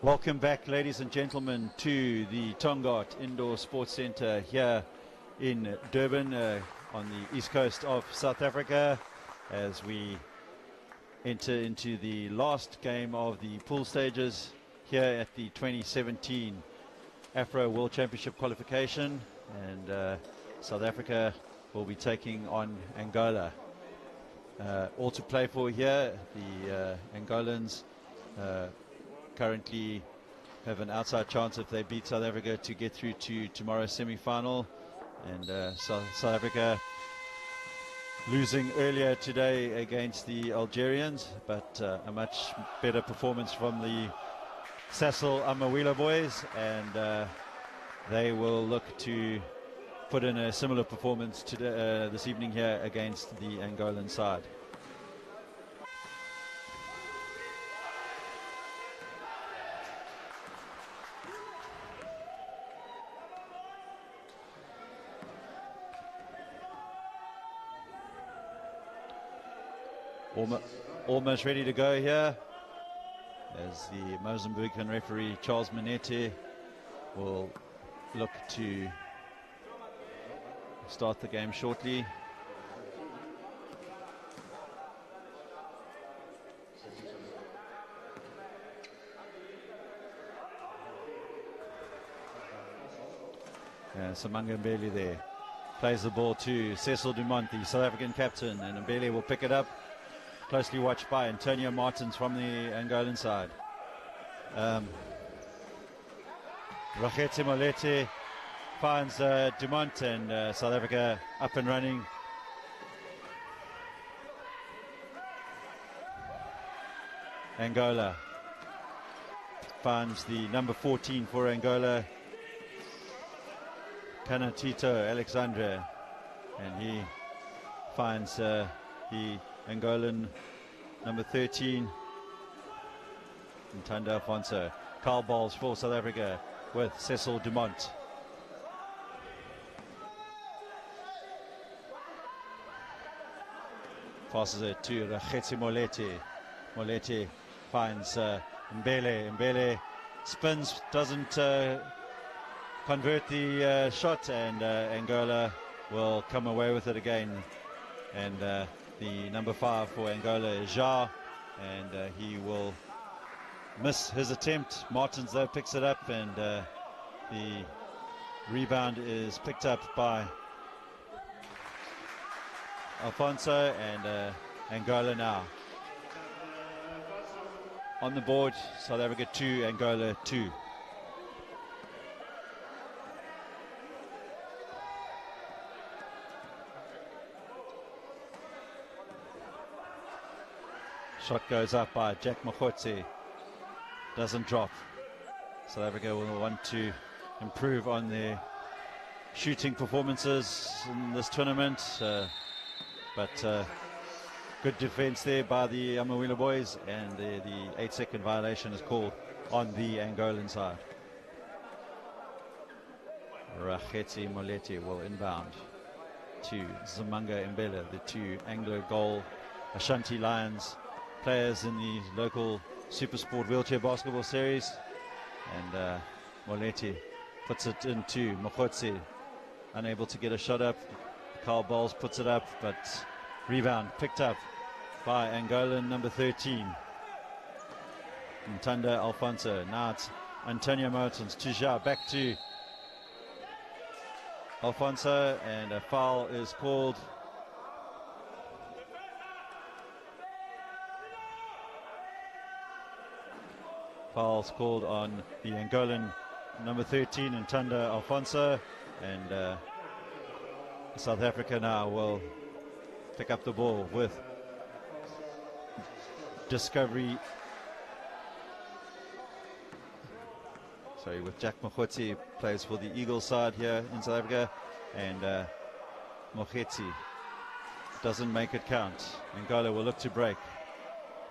Welcome back, ladies and gentlemen, to the Tongaat Indoor Sports Centre here in Durban on the east coast of South Africa, as we enter into the last game of the pool stages here at the 2017 Afro World Championship qualification, and South Africa will be taking on Angola. All to play for here. The Angolans currently have an outside chance if they beat South Africa to get through to tomorrow's semi-final, and South Africa losing earlier today against the Algerians, but a much better performance from the Sasol Amawila boys, and they will look to put in a similar performance today, this evening here against the Angolan side. Almost ready to go here, as the Mozambican referee Charles Manete will look to start the game shortly. Samanga Mbele there plays the ball to Cecil Dumont, the South African captain, and Mbele will pick it up. Closely watched by Antonio Martins from the Angolan side. Rachete Molete finds Dumont, and South Africa up and running. Angola finds the number 14 for Angola, Canatito Alexandre, and he finds the Angolan number 13, Ntanda Alfonso. Carl Bowles for South Africa with Cecil Dumont. Passes it to Rachete Molete. Molete finds Mbele. Mbele spins, doesn't convert the shot, and Angola will come away with it again. And the number 5 for Angola is Ja, and he will miss his attempt. Martins though picks it up, and the rebound is picked up by Alfonso, and Angola now on the board. South Africa 2, Angola 2. Shot goes up by Jack Mokotse, doesn't drop. South Africa will want to improve on their shooting performances in this tournament, but good defense there by the Amawila boys, and the 8-second violation is called on the Angolan side. Rachete Molete will inbound to Zamanga Mbele, the 2 Anglo-Goal Ashanti Lions players in the local Supersport wheelchair basketball series, and Molete puts it into Mokotse, unable to get a shot up. Carl Bowles puts it up, but rebound picked up by Angolan number 13, Ntanda Alfonso. Now it's Antonio Martins to Ja, back to Alfonso, and a foul is called. Foul's called on the Angolan number 13, Ntanda Alfonso, and South Africa now will pick up the ball with Discovery. With Jack Mokotse, plays for the Eagles side here in South Africa, and Mokhetsi doesn't make it count. Angola will look to break.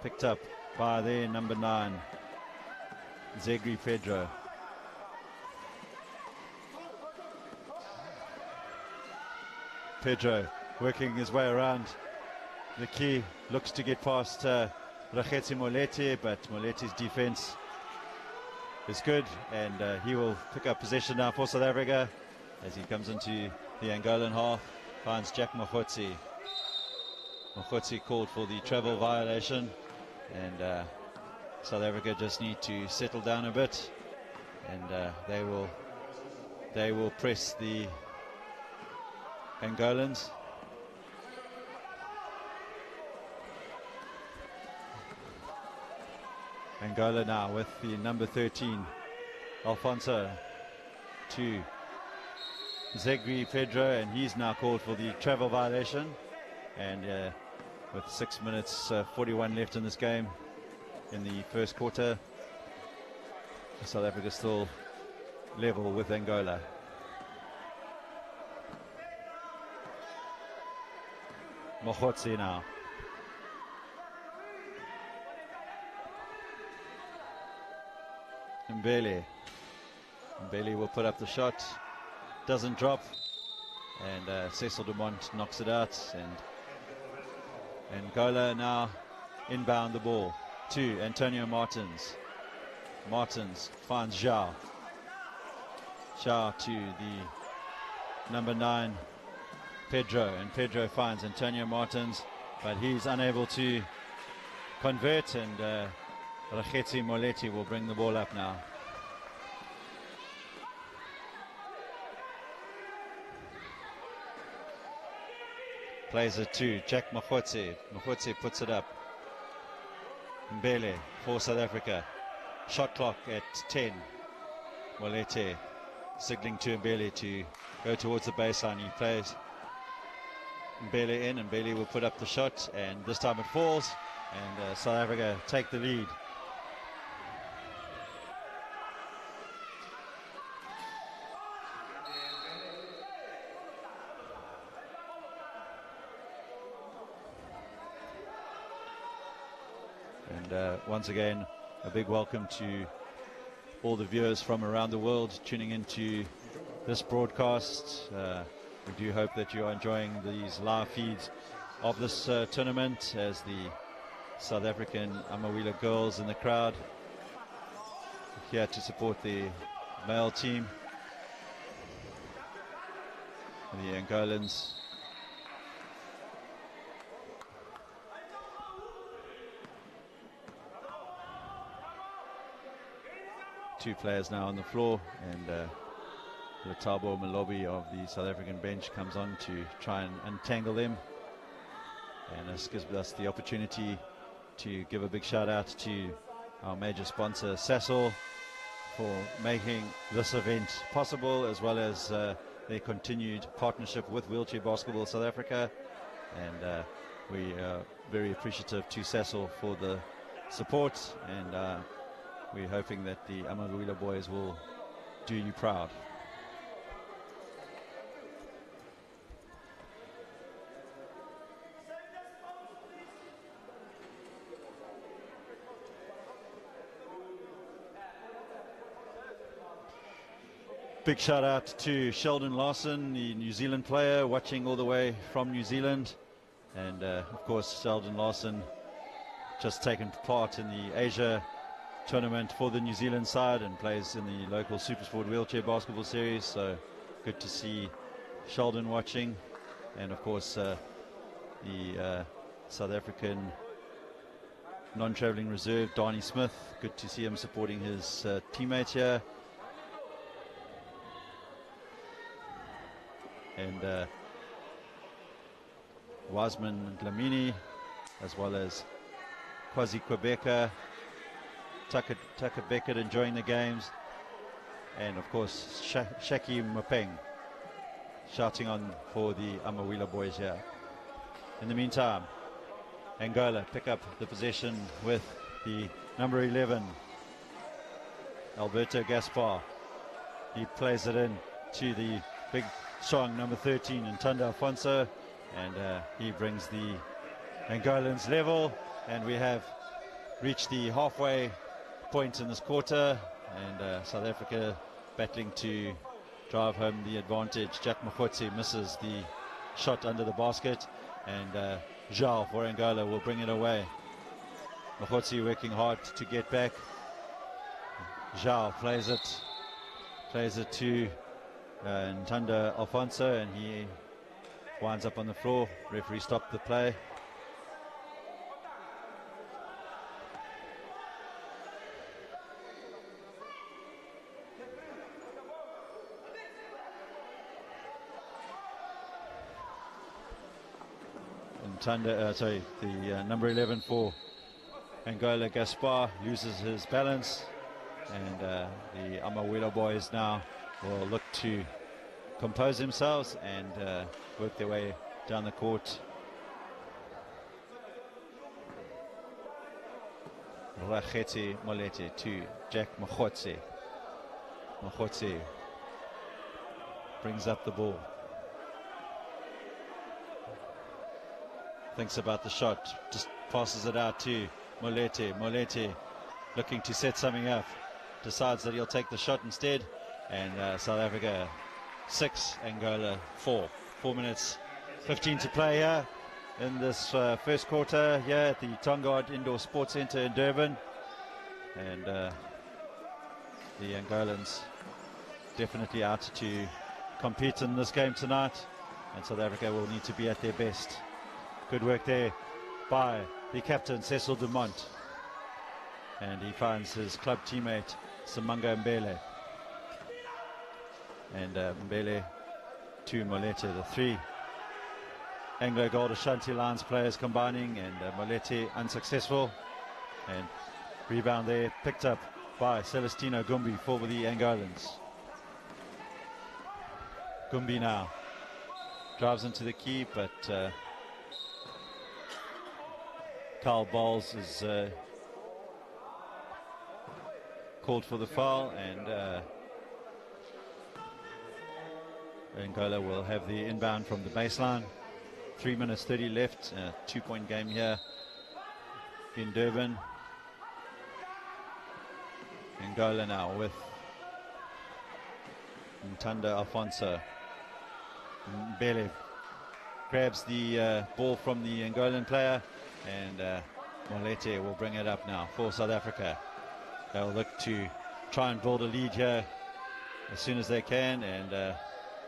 Picked up by their number 9. Zegri Pedro. Pedro working his way around the key, looks to get past Rachete Molete, but Molete's defense is good, and he will pick up possession now for South Africa as he comes into the Angolan half. Finds Jack Mokhotsi. Mokhotsi called for the travel violation, and South Africa just need to settle down a bit, and they will press the Angolans. Angola now with the number 13, Alfonso, to Zegri Pedro, and he's now called for the travel violation. And with 6 minutes 41 left in this game, in the first quarter, South Africa still level with Angola. Mokhotsi now. Mbele will put up the shot, doesn't drop, and Cecil Dumont knocks it out, and Angola now inbound the ball to Antonio Martins. Martins finds Zhao to the number 9 Pedro, and Pedro finds Antonio Martins, but he's unable to convert, and Rakhetsi Moletti will bring the ball up now. Plays it to Jack Mokhotsi. Mokhotsi puts it up. Mbele for South Africa. Shot clock at 10. Moletti signaling to Mbele to go towards the baseline. He plays Mbele in, and Mbele will put up the shot, and this time it falls, and South Africa take the lead. And once again, a big welcome to all the viewers from around the world tuning into this broadcast. We do hope that you are enjoying these live feeds of this tournament, as the South African Amawila girls in the crowd here to support the male team. The Angolans two players now on the floor, and Letabo Malobi of the South African bench comes on to try and untangle them. And this gives us the opportunity to give a big shout out to our major sponsor Sasol for making this event possible, as well as their continued partnership with Wheelchair Basketball South Africa. And we are very appreciative to Sasol for the support, and we're hoping that the Amawila boys will do you proud. Big shout out to Sheldon Larson, the New Zealand player, watching all the way from New Zealand. And of course, Sheldon Larson just taken part in the Asia tournament for the New Zealand side and plays in the local Supersport Wheelchair Basketball Series. So good to see Sheldon watching. And of course, the South African non-traveling reserve, Darnie Smith. Good to see him supporting his teammates here. And Wasman Dlamini, as well as Kwazi Kwebeka, Tucker Beckett enjoying the games, and of course Shaki Mapeng shouting on for the Amawila boys here. In the meantime, Angola pick up the possession with the number 11, Alberto Gaspar. He plays it in to the big strong number 13, Ntanda Alfonso, and he brings the Angolans level, and we have reached the halfway point in this quarter, and South Africa battling to drive home the advantage. Jack Mokhotsi misses the shot under the basket, and Zhao for Angola will bring it away. Mokhotsi working hard to get back. Zhao plays it to Ntanda Alfonso, and he winds up on the floor. Referee stopped the play. The number 11 for Angola, Gaspar, loses his balance, and the Amawila boys now will look to compose themselves and work their way down the court. Racheti Molete to Jack Mahotse. Mahotse brings up the ball. Thinks about the shot, just passes it out to Molete. Molete looking to set something up, decides that he'll take the shot instead, and South Africa 6, Angola 4. 4 minutes 15 to play here in this first quarter here at the Tongaat Indoor Sports Centre in Durban, and the Angolans definitely out to compete in this game tonight, and South Africa will need to be at their best. Good work there by the captain, Cecil Dumont. And he finds his club teammate, Samanga Mbele. And Mbele to Molete, the 3 Anglo Gold Ashanti Lions players combining, and Molete unsuccessful. And rebound there picked up by Celestino Gumbi for the Angolans. Gumbi now drives into the key, but Carl Bowles is called for the foul, and Angola will have the inbound from the baseline. 3 minutes 30 left, 2-point game here in Durban. Angola now with Ntanda Alfonso. Mbele grabs the ball from the Angolan player, and Molete will bring it up now for South Africa. They'll look to try and build a lead here as soon as they can, and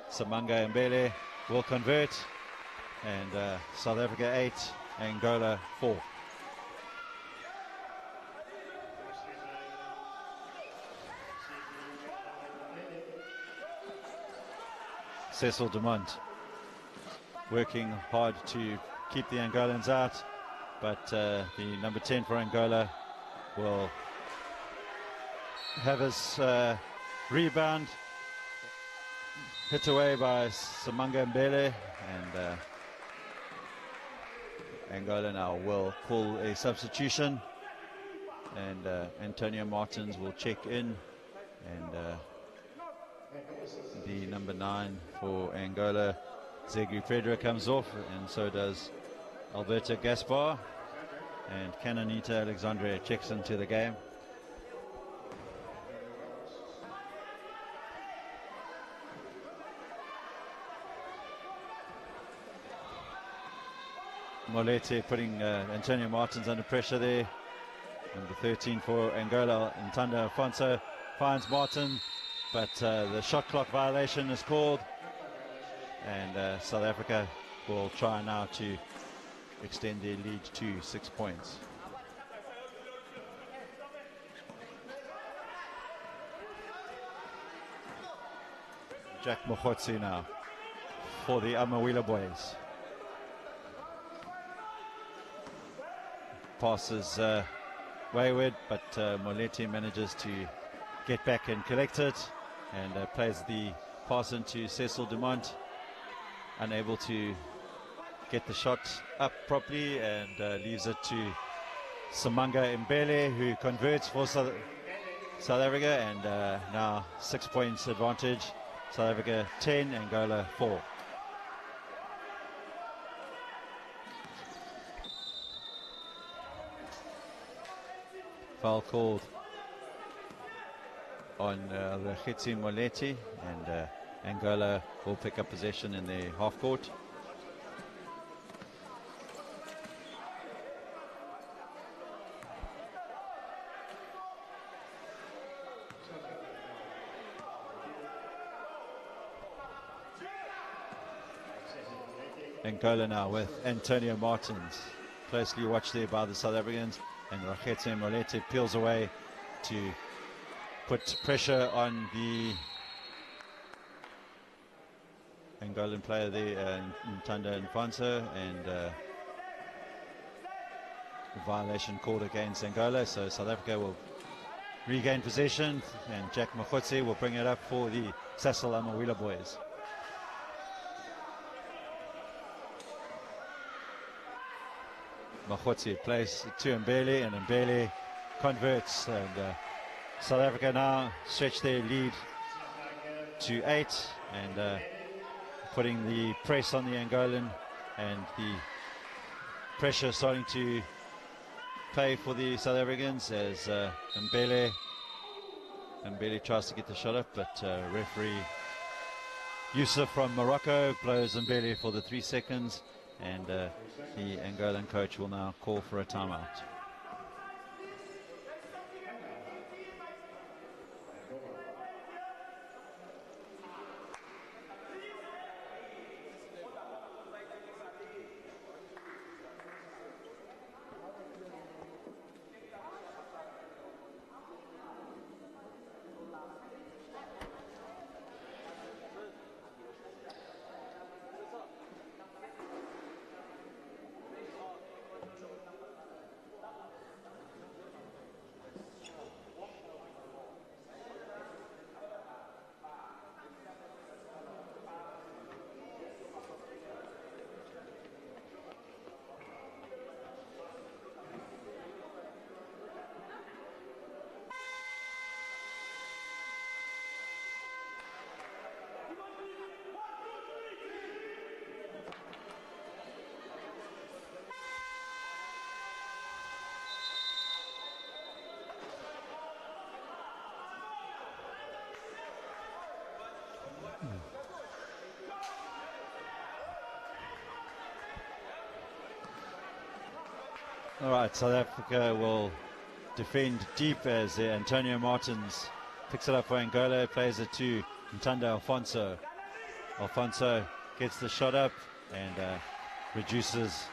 Samanga Mbele will convert, and South Africa 8, Angola 4. Cecil Dumont working hard to keep the Angolans out, but the number 10 for Angola will have his rebound hit away by Samanga Mbele, and Angola now will call a substitution, and Antonio Martins will check in, and the number 9 for Angola, Zegu Frederick, comes off, and so does Alberto Gaspar, and Canonita Alexandre checks into the game. Molete putting Antonio Martins under pressure there. Number 13 for Angola, Ntanda Alfonso finds Martin, but the shot clock violation is called, and South Africa will try now to extend their lead to 6 points. Jack Mohotsi now for the Amawila boys. Passes wayward, but Molete manages to get back and collect it, and plays the pass into Cecil Dumont, unable to get the shot up properly, and leaves it to Samanga Mbele, who converts for South Africa, and now 6 points advantage. South Africa 10, Angola 4. Foul called on Racheti Molete, and Angola will pick up possession in the half court. Angola now with Antonio Martins. Closely watched there by the South Africans, and Rachete Molete peels away to put pressure on the Angolan player there, Ntanda Nfonso, and violation called against Angola, so South Africa will regain possession, and Jack Mahotse will bring it up for the Cecil Amawila boys. Mahotse plays to Mbele, and Mbele converts, and South Africa now stretch their lead to 8, and putting the press on the Angolan, and the pressure starting to play for the South Africans as Mbele tries to get the shot up, but referee Yusuf from Morocco blows Mbele for the 3 seconds, and the Angolan coach will now call for a timeout. All right, South Africa will defend deep as Antonio Martins picks it up for Angola, plays it to Ntanda Alfonso. Alfonso gets the shot up and reduces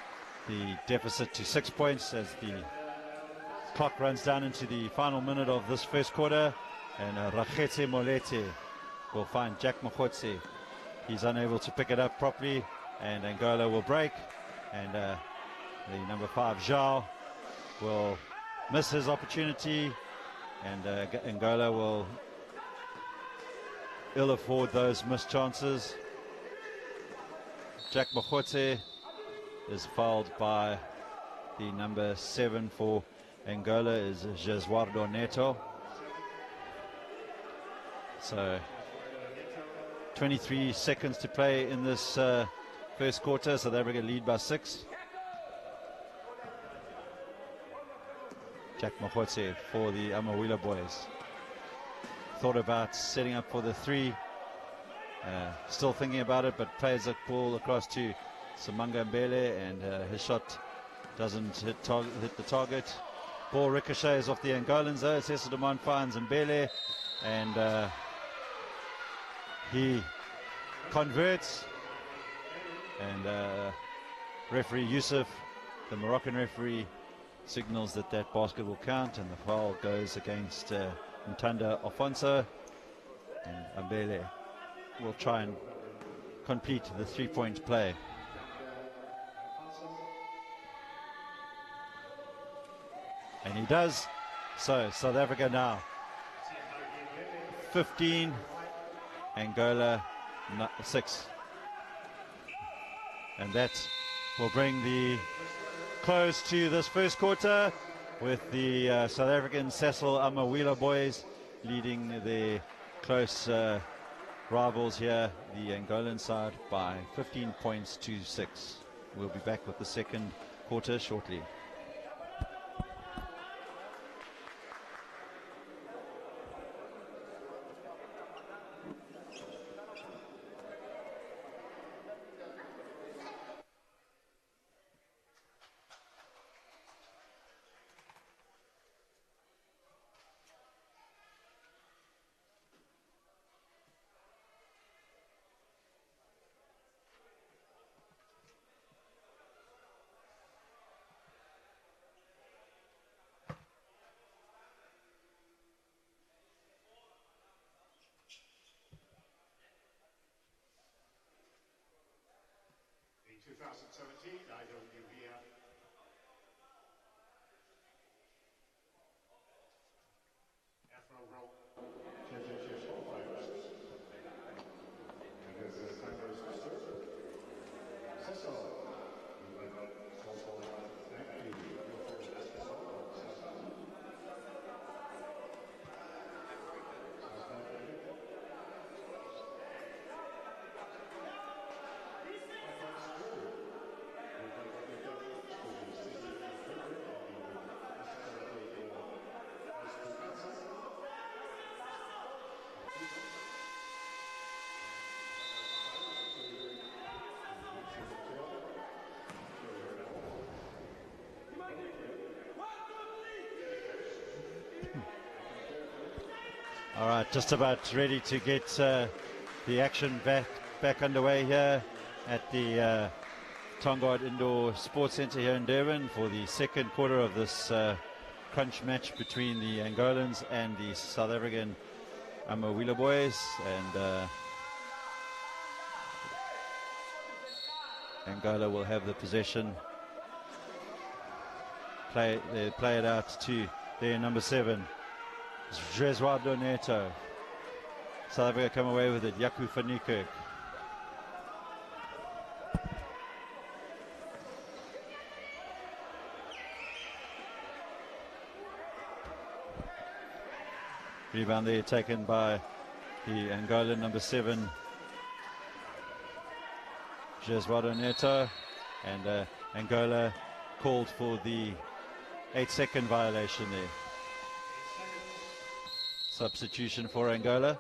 the deficit to 6 points as the clock runs down into the final minute of this first quarter, and Rachete Molete will find Jack Mahotse. He's unable to pick it up properly, and Angola will break, and the number 5 Zhao will miss his opportunity, and Angola will ill afford those missed chances. Jack Mahotse is fouled by the number 7 for Angola, is Jesuardo Neto. So 23 seconds to play in this first quarter. South Africa lead by 6. Jack Mahotse for the Amawila boys. Thought about setting up for the 3. Still thinking about it, but plays a ball across to Samanga Mbele, and his shot doesn't hit the target. Ball ricochets off the Angolans though. Cecil Demand finds Mbele, and he converts, and referee Yusuf, the Moroccan referee, signals that basket will count, and the foul goes against Ntanda Alfonso, and Mbele will try and complete the 3-point play. And he does. So South Africa now 15, Angola 6. And that will bring the close to this first quarter, with the South African Cecil Amawila boys leading their close rivals here, the Angolan side, by 15 points to 6. We'll be back with the second quarter shortly. All right, just about ready to get the action back underway here at the Tongaat Indoor Sports Centre here in Durban for the second quarter of this crunch match between the Angolans and the South African Amawila boys. And Angola will have the possession. Play it out to their number 7, Jeswado Neto. South Africa come away with it. Yaku Fanikirk. Rebound there taken by the Angolan number 7, Jeswado Neto, and Angola called for the 8-second violation there. Substitution for Angola.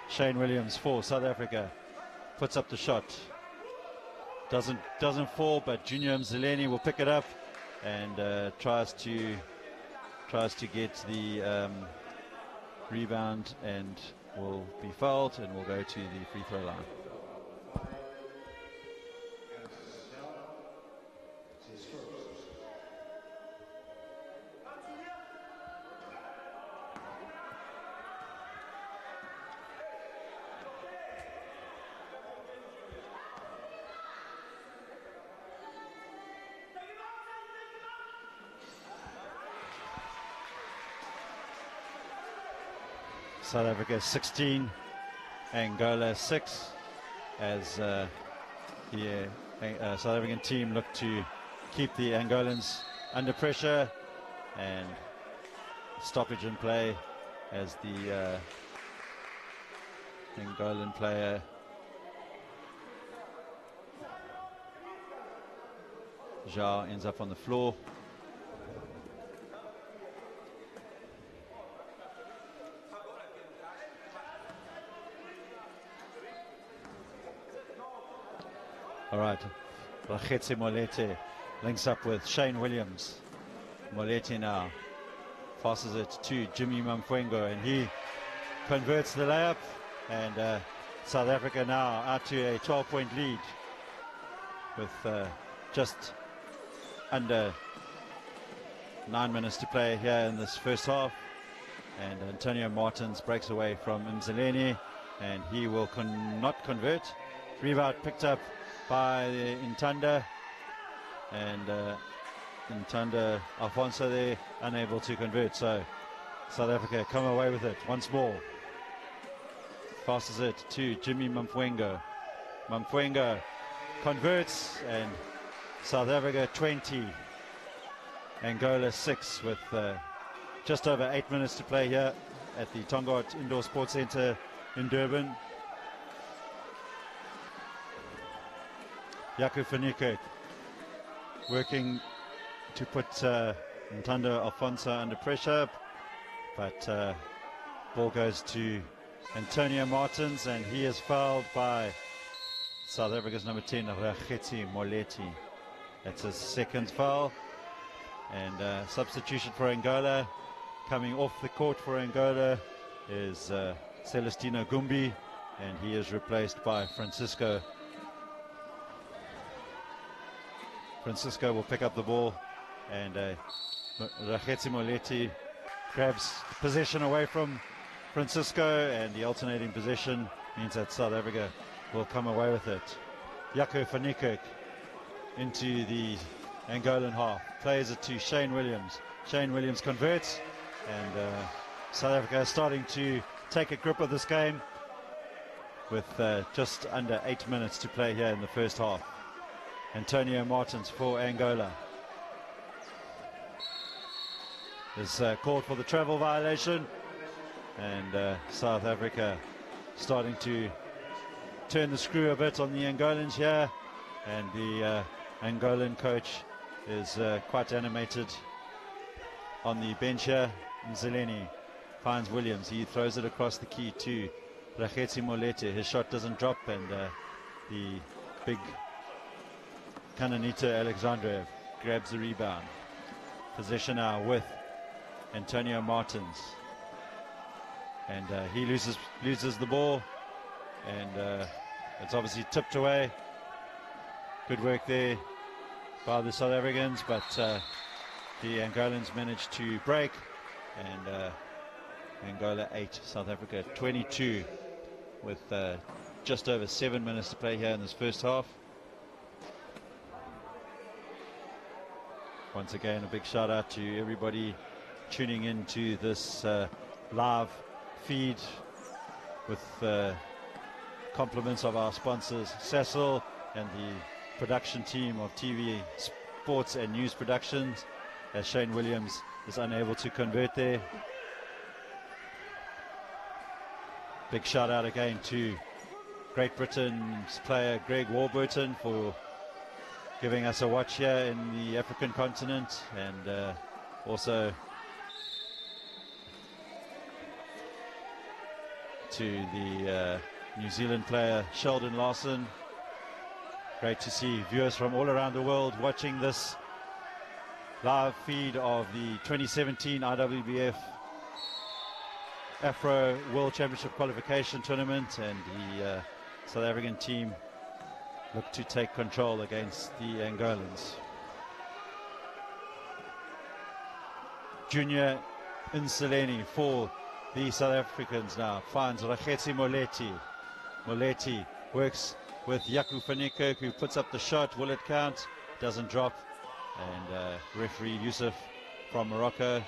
Shane Williams for South Africa puts up the shot. Doesn't fall, but Junior Mzileni will pick it up and tries to get the rebound and will be fouled and will go to the free throw line. South Africa 16, Angola 6, as the South African team look to keep the Angolans under pressure, and stoppage in play as the Angolan player Zhao ends up on the floor. All right, Rachetse Molete links up with Shane Williams. Molete now passes it to Jimmy Mamfwengo, and he converts the layup, and South Africa now out to a 12-point lead with just under 9 minutes to play here in this first half. And Antonio Martins breaks away from Mzileni, and he will not convert. Rebound picked up by Intanda, and Intanda Alfonso there unable to convert, so South Africa come away with it once more. Passes it to Jimmy Mamfwengo. Mamfwengo converts, and South Africa 20, Angola 6, with just over 8 minutes to play here at the Tongaat Indoor Sports Centre in Durban. Yaku Fanikirk working to put Ntando Alfonso under pressure, but ball goes to Antonio Martins, and he is fouled by South Africa's number 10, Rachetse Molete. That's his second foul, and substitution for Angola. Coming off the court for Angola is Celestino Gumbi, and he is replaced by Francisco. Francisco will pick up the ball, and Rachetse Molete grabs possession away from Francisco, and the alternating possession means that South Africa will come away with it. Yaku Fanikirk into the Angolan half, plays it to Shane Williams. Shane Williams converts, and South Africa is starting to take a grip of this game with just under 8 minutes to play here in the first half. Antonio Martins for Angola is called for the travel violation, and South Africa starting to turn the screw a bit on the Angolans here, and the Angolan coach is quite animated on the bench here. Mzileni finds Williams. He throws it across the key to Rakhetsi Molete. His shot doesn't drop, and the big Kananita Alexandrev grabs the rebound. Possession now with Antonio Martins. And he loses the ball, and it's obviously tipped away. Good work there by the South Africans, but the Angolans managed to break, and Angola 8, South Africa 22, with just over 7 minutes to play here in this first half. Once again, a big shout out to everybody tuning in to this live feed, with compliments of our sponsors, Cecil, and the production team of TV, Sports and News Productions, as Shane Williams is unable to convert there. Big shout out again to Great Britain's player Greg Warburton for giving us a watch here in the African continent, and also to the New Zealand player Sheldon Larson. Great to see viewers from all around the world watching this live feed of the 2017 IWBF Afro World Championship Qualification Tournament, and the South African team look to take control against the Angolans. Junior Nseleni for the South Africans now finds Rakhetsi Moleti. Moleti works with Yaku Fanikirk, who puts up the shot. Will it count? Doesn't drop. And referee Yusuf from Morocco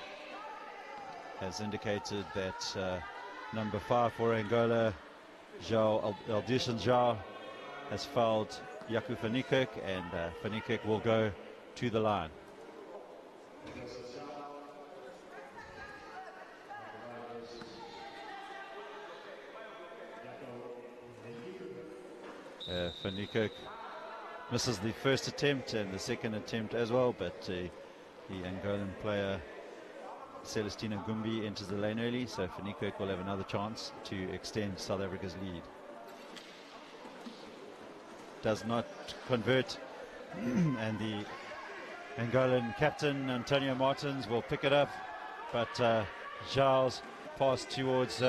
has indicated that number 5 for Angola, Eldishan Zhao, has fouled Yaku Fanikirk, and Fanikirk will go to the line. Fanikirk misses the first attempt and the second attempt as well, but the Angolan player Celestina Gumbi enters the lane early, so Fanikirk will have another chance to extend South Africa's lead. Does not convert, and the Angolan captain Antonio Martins will pick it up, but Zhao's pass towards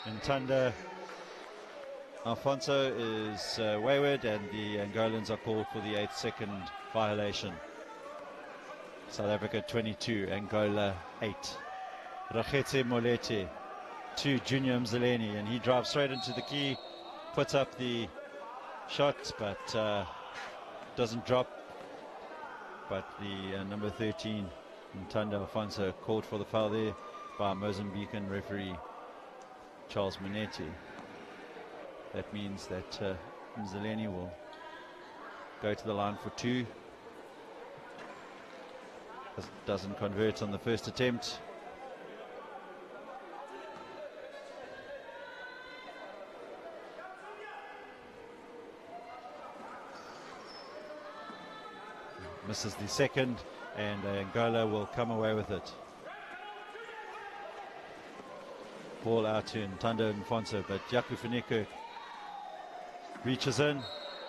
Ntanda Alfonso is wayward, and the Angolans are called for the 8-second violation. South Africa 22, Angola 8. Rakhetsi Molete to Junior Mzileni, and he drives straight into the key, puts up the shot, but doesn't drop. But the number 13, Ntanda Alfonso, called for the foul there by Mozambican referee Charles Minetti. That means that Mzileni will go to the line for 2. Doesn't convert on the first attempt. Misses the second, and Angola will come away with it. Ball out to Ntanda Alfonso, but Yaku Fanikirk reaches in,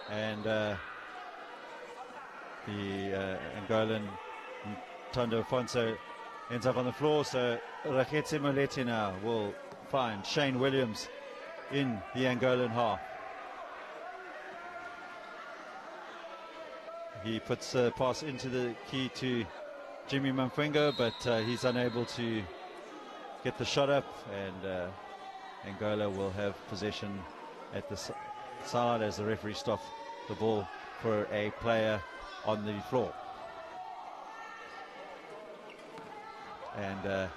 and the Angolan Ntanda Alfonso ends up on the floor. So Rakhetsi Moleti now will find Shane Williams in the Angolan half. He puts a pass into the key to Jimmy Mamfengo, but he's unable to get the shot up, and Angola will have possession at the side as the referee stops the ball for a player on the floor. And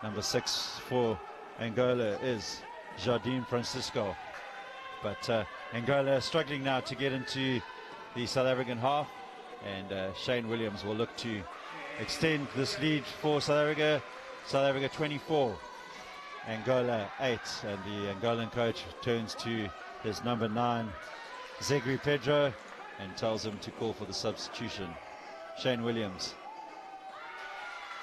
number 6 for Angola is Jardim Francisco, but Angola struggling now to get into the South African half, and Shane Williams will look to extend this lead for South Africa. South Africa 24, Angola 8, and the Angolan coach turns to his number 9, Zegri Pedro, and tells him to call for the substitution. Shane Williams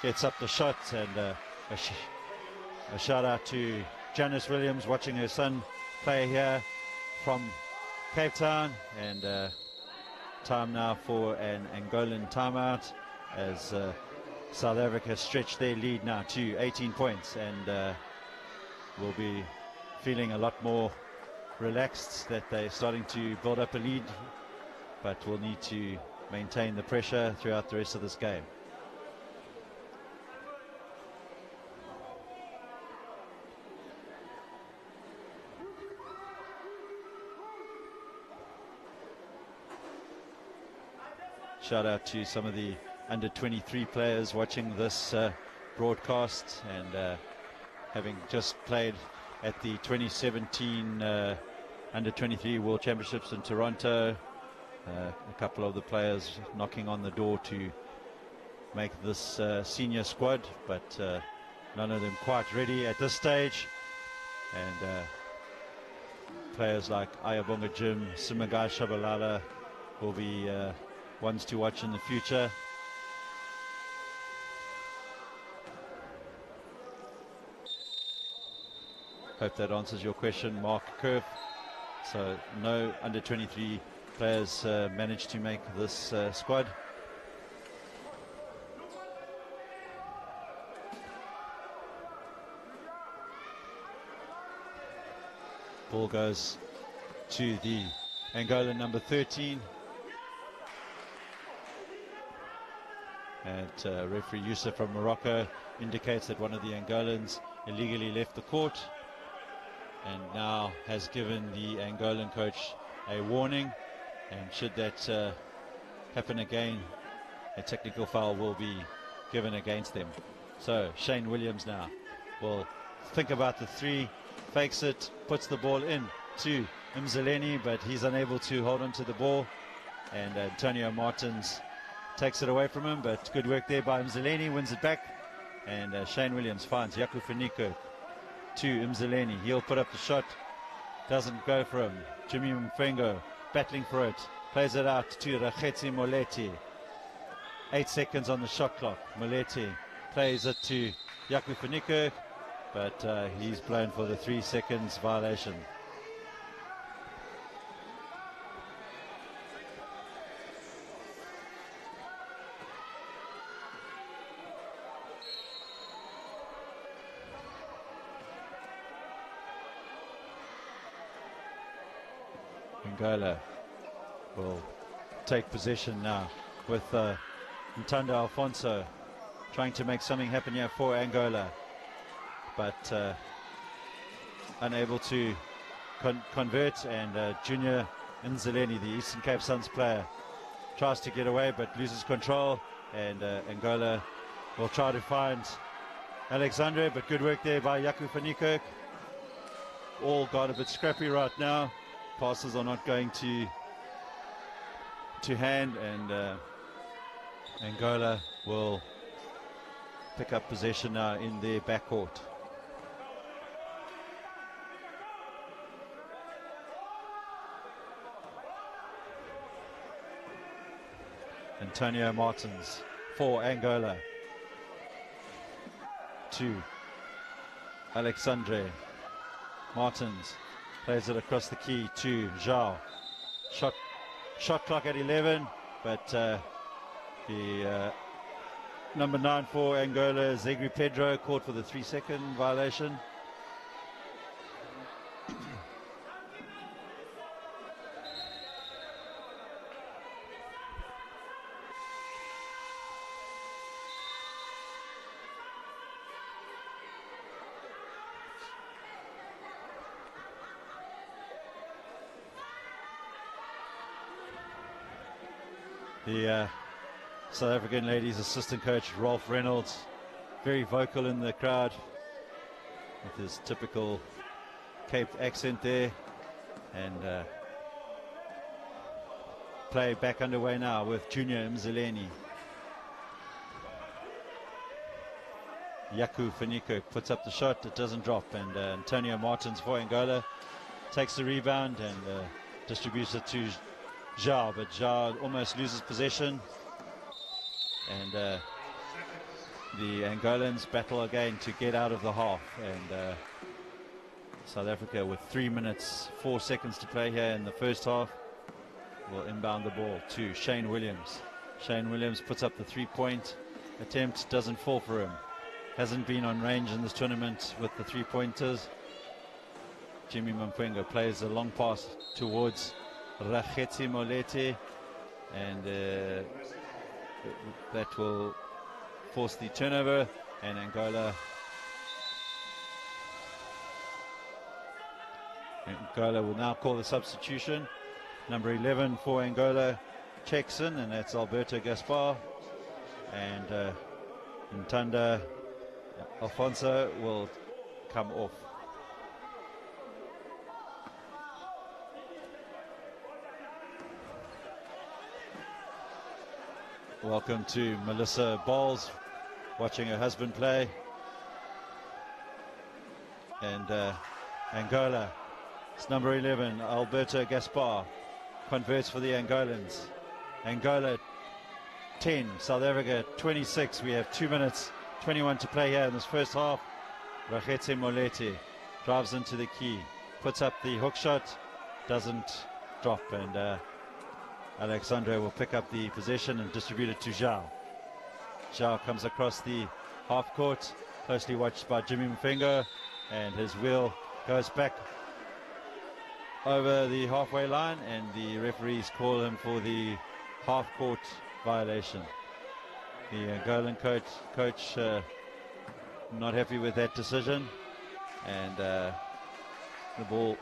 gets up the shot, and a shout out to Janice Williams, watching her son play here from Cape Town. And time now for an Angolan timeout as South Africa stretch their lead now to 18 points, and will be feeling a lot more relaxed that they're starting to build up a lead, but will need to maintain the pressure throughout the rest of this game. Shout out to some of the under 23 players watching this broadcast, and having just played at the 2017 under 23 World Championships in Toronto. A couple of the players knocking on the door to make this senior squad, but none of them quite ready at this stage. And players like Ayabonga Jim, Simagai Shabalala will be ones to watch in the future. Hope that answers your question, Mark Curve. So no under 23 players managed to make this squad. Ball goes to the Angolan number 13. And referee Yusuf from Morocco indicates that one of the Angolans illegally left the court, and now has given the Angolan coach a warning, and should that happen again, a technical foul will be given against them. So Shane Williams now will think about the three, fakes it, puts the ball in to Mzaleni, but he's unable to hold on to the ball, and Antonio Martins takes it away from him, but good work there by Mzaleni, wins it back, and Shane Williams finds Yaku Faniko to Mzaleni. He'll put up the shot, doesn't go for him. Jimmy Mfengo battling for it, plays it out to Rakhetsi Moleti. 8 seconds on the shot clock. Moleti plays it to Yaku Faniko, but he's blown for the 3 seconds violation. Angola will take possession now with Ntando Alfonso trying to make something happen here for Angola, but unable to convert, and Junior Nzaleni, the Eastern Cape Suns player, tries to get away but loses control, and Angola will try to find Alexandre, but good work there by Yaku Faniko. All got a bit scrappy right now. Passes are not going to hand, and Angola will pick up possession now in their backcourt. Antonio Martins for Angola to Alexandre. Martins plays it across the key to Zhao. Shot clock at 11, but the number 9 for Angola, Zegri Pedro, caught for the 3-second violation. The South African ladies assistant coach Rolf Reynolds, very vocal in the crowd with his typical Cape accent there, and play back underway now with Junior Mzaleni. Yaku Faniko puts up the shot, it doesn't drop, and Antonio Martins for Angola takes the rebound and distributes it to Zhao, but Zhao almost loses possession, and the Angolans battle again to get out of the half, and South Africa, with 3 minutes 4 seconds to play here in the first half, will inbound the ball to Shane Williams. Shane Williams puts up the 3-point attempt, doesn't fall for him. Hasn't been on range in this tournament with the 3-pointers. Jimmy Mfengo plays a long pass towards Rakhetsi Molete, and that will force the turnover, and Angola will now call the substitution. Number 11 for Angola checks in, and that's Alberto Gaspar, and Ntanda Alfonso will come off. Welcome to Melissa Bowles, watching her husband play. And Angola, it's number 11, Alberto Gaspar, converts for the Angolans. Angola 10, South Africa 26. We have 2 minutes 21 to play here in this first half. Rakhetsi Molete drives into the key, puts up the hook shot, doesn't drop, and Alexandre will pick up the possession and distribute it to Zhao. Zhao comes across the half court, closely watched by Jimmy Mfengo, and his wheel goes back over the halfway line, and the referees call him for the half court violation. The Angolan coach not happy with that decision, and the ball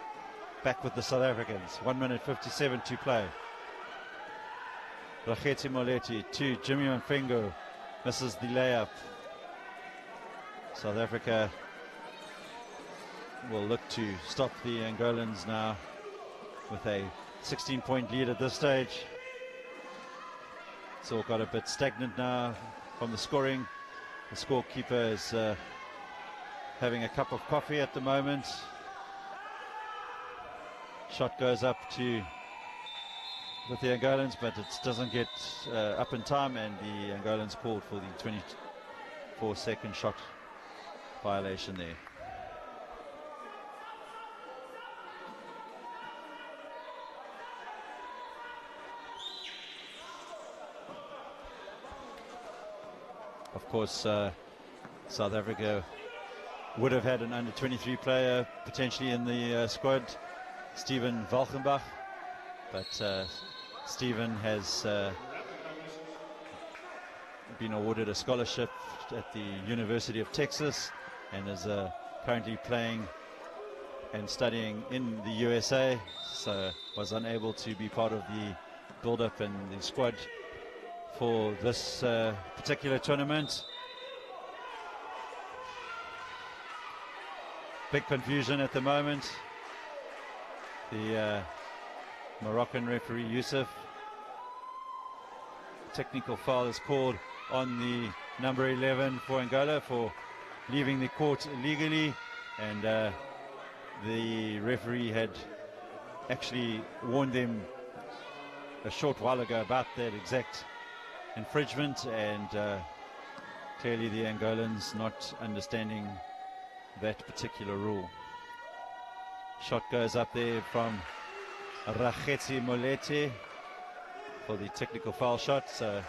back with the South Africans. 1 minute 57 to play. Rakhetsi Molete to Jimmy Mfengo, misses the layup. South Africa will look to stop the Angolans now with a 16-point lead at this stage. It's all got a bit stagnant now from the scoring. The scorekeeper is having a cup of coffee at the moment. Shot goes up with the Angolans, but it doesn't get up in time, and the Angolans called for the 24-second shot violation there. Of course, South Africa would have had an under-23 player potentially in the squad, Steven Valkenbach, but Steven has been awarded a scholarship at the University of Texas and is currently playing and studying in the USA, so was unable to be part of the build-up and the squad for this particular tournament. Big confusion at the moment. The Moroccan referee Youssef, technical foul is called on the number 11 for Angola for leaving the court illegally, and the referee had actually warned them a short while ago about that exact infringement, and clearly the Angolans not understanding that particular rule. Shot goes up there from Rakhetsi Molete for the technical foul shot, so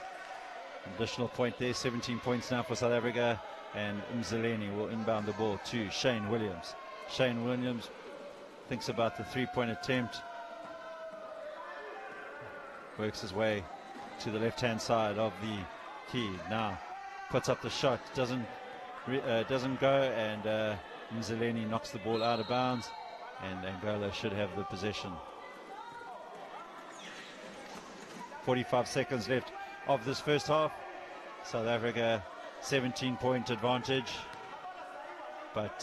additional point there. 17 points now for South Africa, and Mzileni will inbound the ball to Shane Williams. Shane Williams thinks about the 3-point attempt, works his way to the left-hand side of the key, now puts up the shot, doesn't go, and Mzileni knocks the ball out of bounds, and Angola should have the possession. 45 seconds left of this first half. South Africa 17-point advantage, but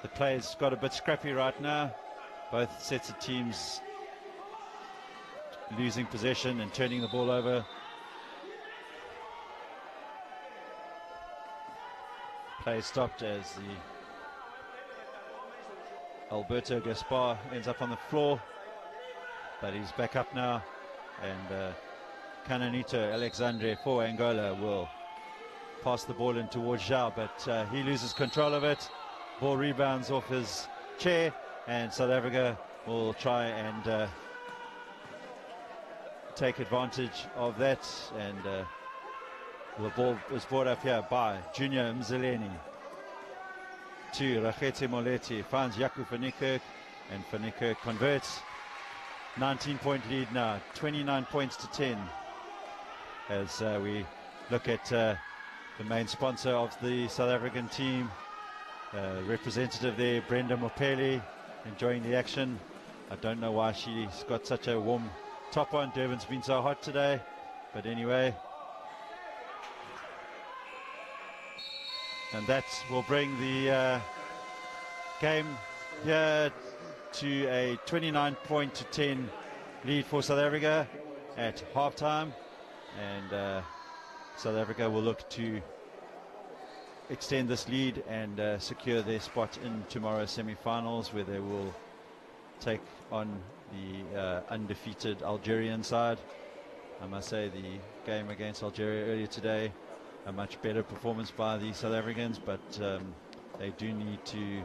the play's got a bit scrappy right now. Both sets of teams losing possession and turning the ball over. Play stopped as the Alberto Gaspar ends up on the floor, but he's back up now, and Cananito Alexandre for Angola will pass the ball in towards Zhao, but he loses control of it. Ball rebounds off his chair, and South Africa will try and take advantage of that. And the ball is brought up here by Junior Mzileni to Rachete Moleti, finds Jaco van Niekerk, and van Niekerk converts. 19-point lead now, 29 points to 10, as we look at the main sponsor of the South African team, representative there, Brenda Mopeli, enjoying the action. I don't know why she's got such a warm top on. Durban's been so hot today, but anyway. And that will bring the game here to a 29 to 10 lead for South Africa at halftime. And South Africa will look to extend this lead and secure their spot in tomorrow's semi-finals, where they will take on the undefeated Algerian side. I must say the game against Algeria earlier today, a much better performance by the South Africans, but they do need to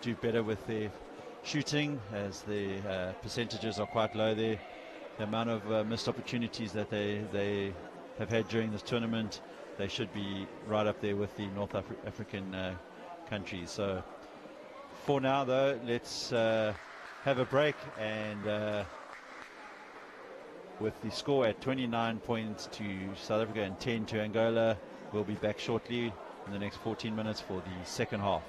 do better with their shooting, as the percentages are quite low there. The amount of missed opportunities that they have had during this tournament, they should be right up there with the North African countries. So for now, though, let's have a break, and with the score at 29 points to South Africa and 10 to Angola, we'll be back shortly in the next 14 minutes for the second half.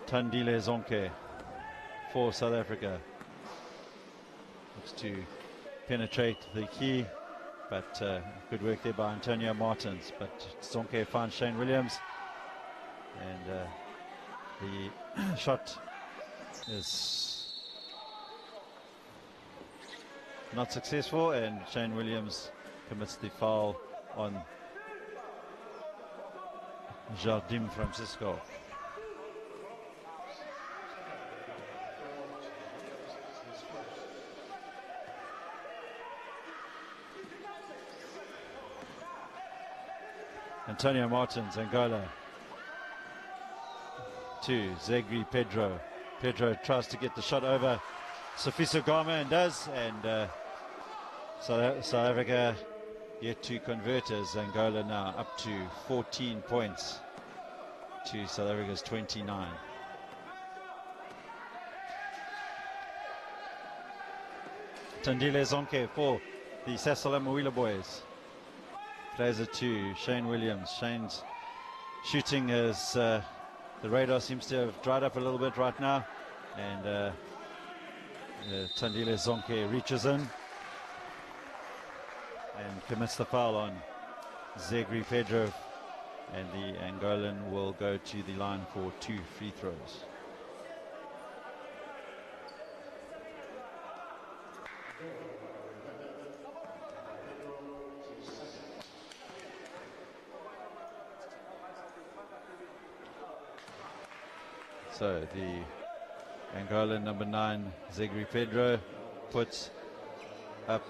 Tandile Zonke for South Africa. Looks to penetrate the key, but good work there by Antonio Martins. But Zonke finds Shane Williams, and the shot is not successful, and Shane Williams commits the foul on Jardim Francisco. Antonio Martins, Angola, to Zegri Pedro. Pedro tries to get the shot over Sifiso Gama and does, and South Africa yet to convert as Angola now up to 14 points to South Africa's 29. Tandile Zonke for the Sasol Mawila boys. Plays it to Shane Williams. Shane's shooting as the radar seems to have dried up a little bit right now, and Tandile Zonke reaches in and commits the foul on Zegri Pedro, and the Angolan will go to the line for 2 free throws. So the Angolan number 9, Zegri Pedro, puts up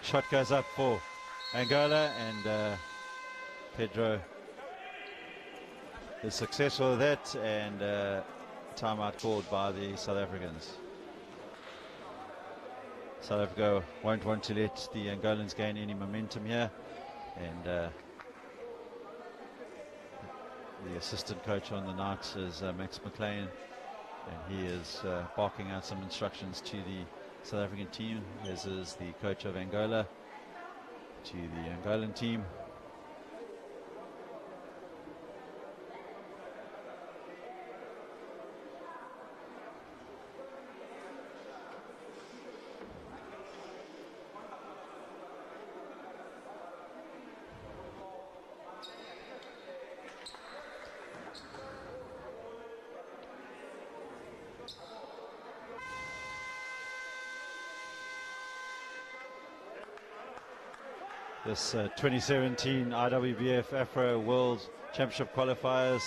shot goes up for Angola, and Pedro is successful with that, and timeout called by the South Africans. South Africa won't want to let the Angolans gain any momentum here, and the assistant coach on the night is Max McLean, and he is barking out some instructions to the South African team, as is the coach of Angola, to the Angolan team. This 2017 IWBF Afro World Championship qualifiers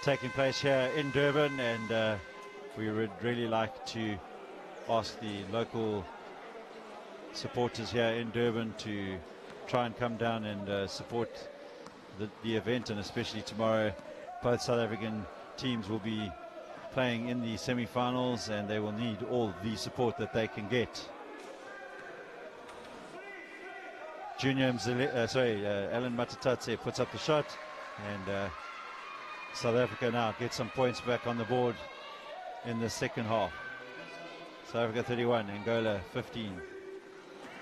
taking place here in Durban, and we would really like to ask the local supporters here in Durban to try and come down and support the event, and especially tomorrow. Both South African teams will be playing in the semi-finals, and they will need all the support that they can get. Alan Matatatse puts up the shot, and South Africa now gets some points back on the board in the second half. South Africa 31, Angola 15.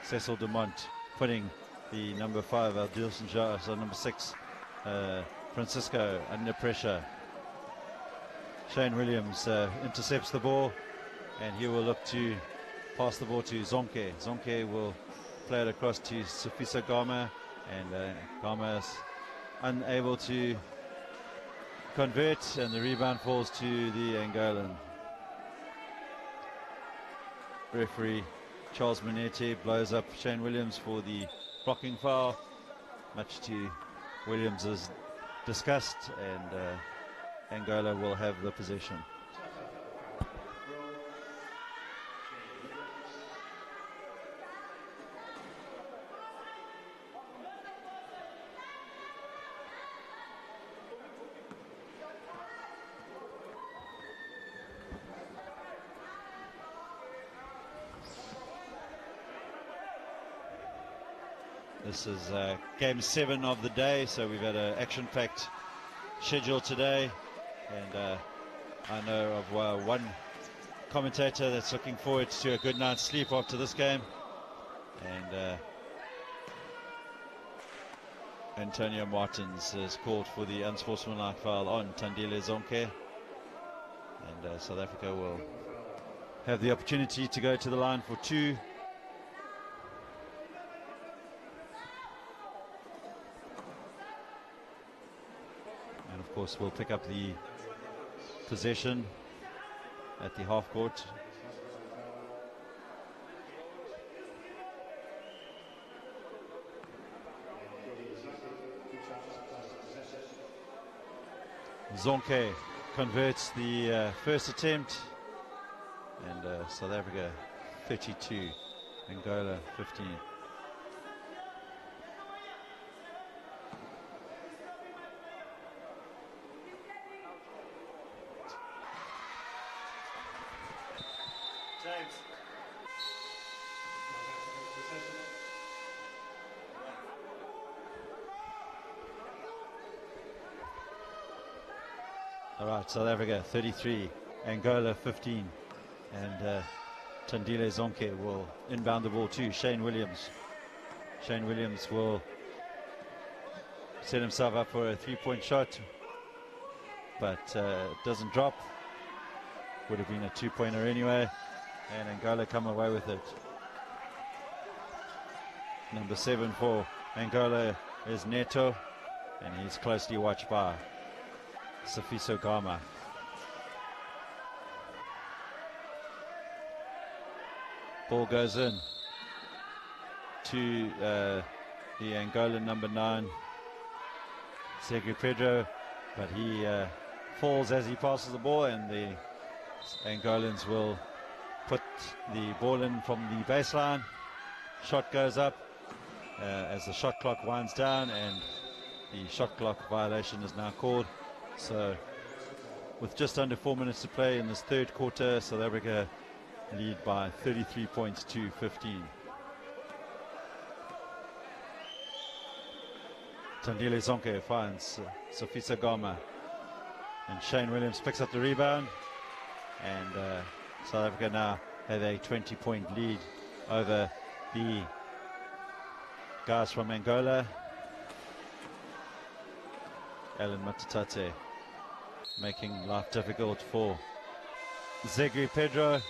Cecil Dumont putting the number 5, Adilson Jar, so number 6, Francisco, under pressure. Shane Williams intercepts the ball, and he will look to pass the ball to Zonke. Zonke will play it across to Sifiso Gama, and Gama is unable to convert, and the rebound falls to the Angolan. Referee Charles Manete blows up Shane Williams for the blocking foul, much to Williams' disgust, and Angola will have the possession. This is game 7 of the day, so we've had an action-packed schedule today, and I know of one commentator that's looking forward to a good night's sleep after this game, and Antonio Martins has called for the unsportsmanlike foul on Tandile Zonke, and South Africa will have the opportunity to go to the line for 2. And of course we'll pick up the possession at the half court. Zonke converts the first attempt, and South Africa 32, Angola 15. All right, South Africa 33, Angola 15, and Tandile Zonke will inbound the ball to Shane Williams. Shane Williams will set himself up for a 3-point shot, but it doesn't drop. Would have been a 2-pointer anyway, and Angola come away with it. Number 7 for Angola is Neto, and he's closely watched by Safiso Gama. Ball goes in to the Angolan number 9, Segri Pedro, but he falls as he passes the ball, and the Angolans will put the ball in from the baseline. Shot goes up as the shot clock winds down, and the shot clock violation is now called. So with just under 4 minutes to play in this third quarter, South Africa lead by 33 points to 15. Tandile Zonke finds Sofisa Gama, and Shane Williams picks up the rebound, and South Africa now have a 20-point lead over the guys from Angola. Alan Matatate making life difficult for Segri Pedro.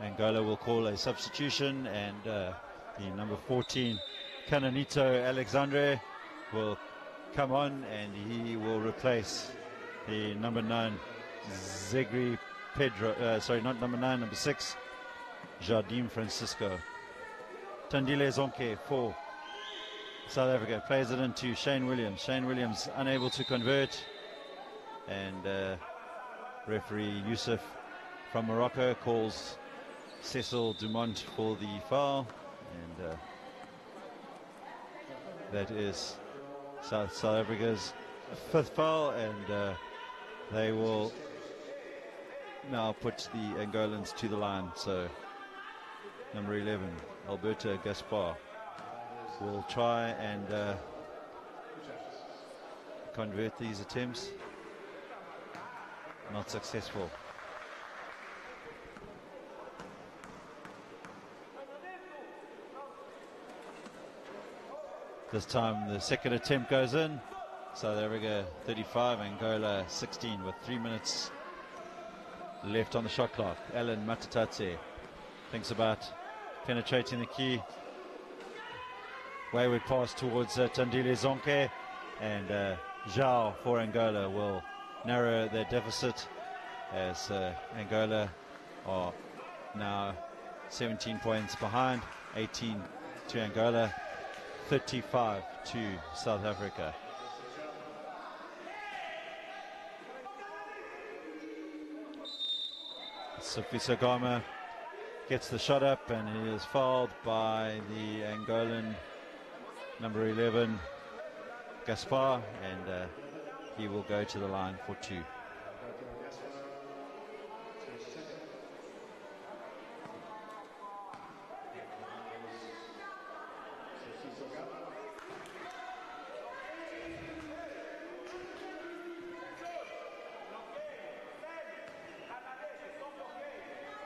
Angola will call a substitution, and the number 14 Cananito Alexandre will come on, and he will replace the number 9 Segri Pedro, sorry, not number 9, number 6 Jardim Francisco. Tandile Zonke for South Africa plays it into Shane Williams. Shane Williams unable to convert, and referee Youssef from Morocco calls Cecil Dumont for the foul, and that is South Africa's 5th foul, and they will now put the Angolans to the line. So number 11 Alberto Gaspar will try and convert these attempts. Not successful. This time the second attempt goes in. South Africa 35, Angola 16, with 3 minutes left on the shot clock. Alan Matatate thinks about penetrating the key. Wayward pass towards Tandile Zonke, and Zhao for Angola will narrow their deficit, as Angola are now 17 points behind, 18 to Angola, 35 to South Africa. Sofisa Gama gets the shot up, and he is fouled by the Angolan number 11 Gaspar, and he will go to the line for 2.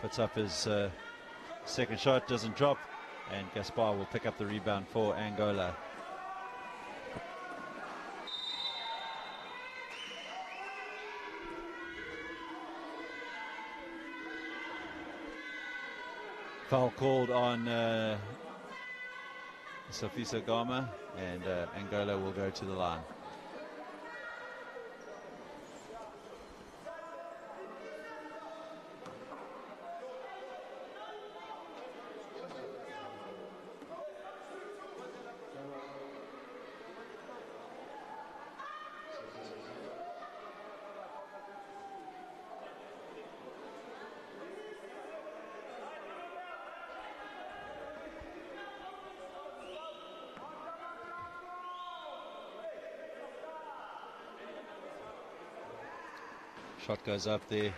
Puts up his second shot, doesn't drop, and Gaspar will pick up the rebound for Angola. Foul called on Safisa Gama, and Angola will go to the line. Shot goes up there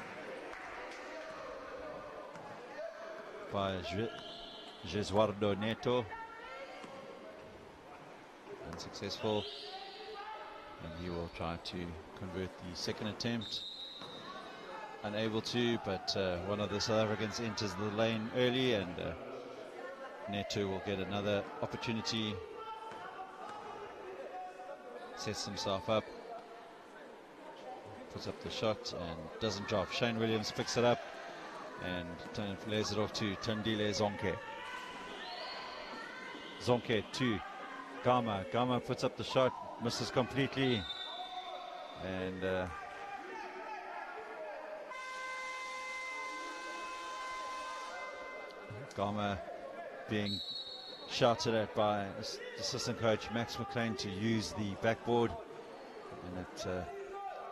by Jesuardo Neto. Unsuccessful. And he will try to convert the second attempt. Unable to, but one of the South Africans enters the lane early, and Neto will get another opportunity. Sets himself up. Puts up the shot and doesn't drop. Shane Williams picks it up and lays it off to Tandile Zonke. Zonke to Gama. Gama puts up the shot, misses completely, and Gama being shouted at by assistant coach Max McLean to use the backboard, and it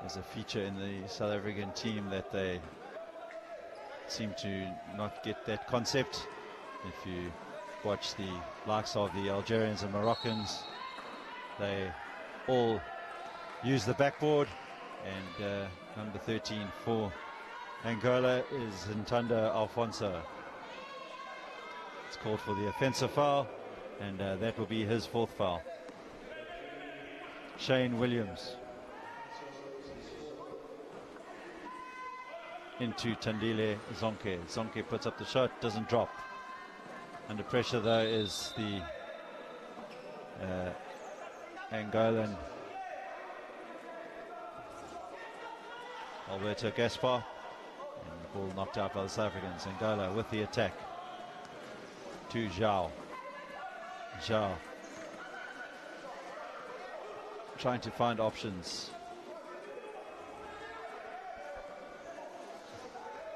is a feature in the South African team that they seem to not get that concept. If you watch the likes of the Algerians and Moroccans, they all use the backboard, and number 13 for Angola is Ntanda Alfonso. It's called for the offensive foul, and that will be his fourth foul. Shane Williams into Tandile Zonke. Zonke puts up the shot, doesn't drop. Under pressure though is the Angolan Alberto Gaspar, and the ball knocked out by the South Africans. Angola with the attack to Zhao. Zhao trying to find options.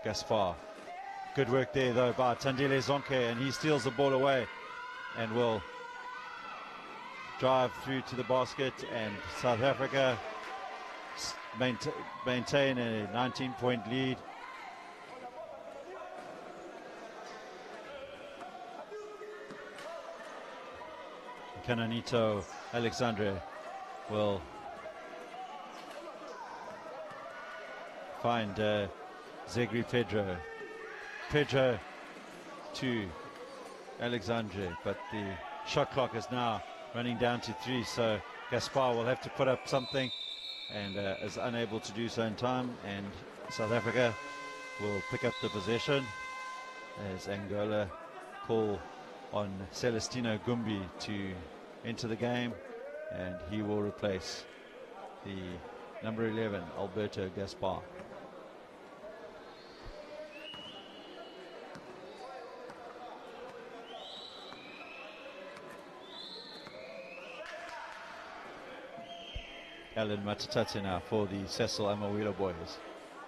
Gaspar. Good work there though by Tandile Zonke, and he steals the ball away and will drive through to the basket, and South Africa maintain a 19-point lead. Cananito Alexandre will find Zegri Pedro. Pedro to Alexandre, but the shot clock is now running down to 3, so Gaspar will have to put up something, and is unable to do so in time, and South Africa will pick up the possession as Angola call on Celestino Gumbi to enter the game, and he will replace the number 11 Alberto Gaspar. Alan Matatate now for the Cecil Amawila boys,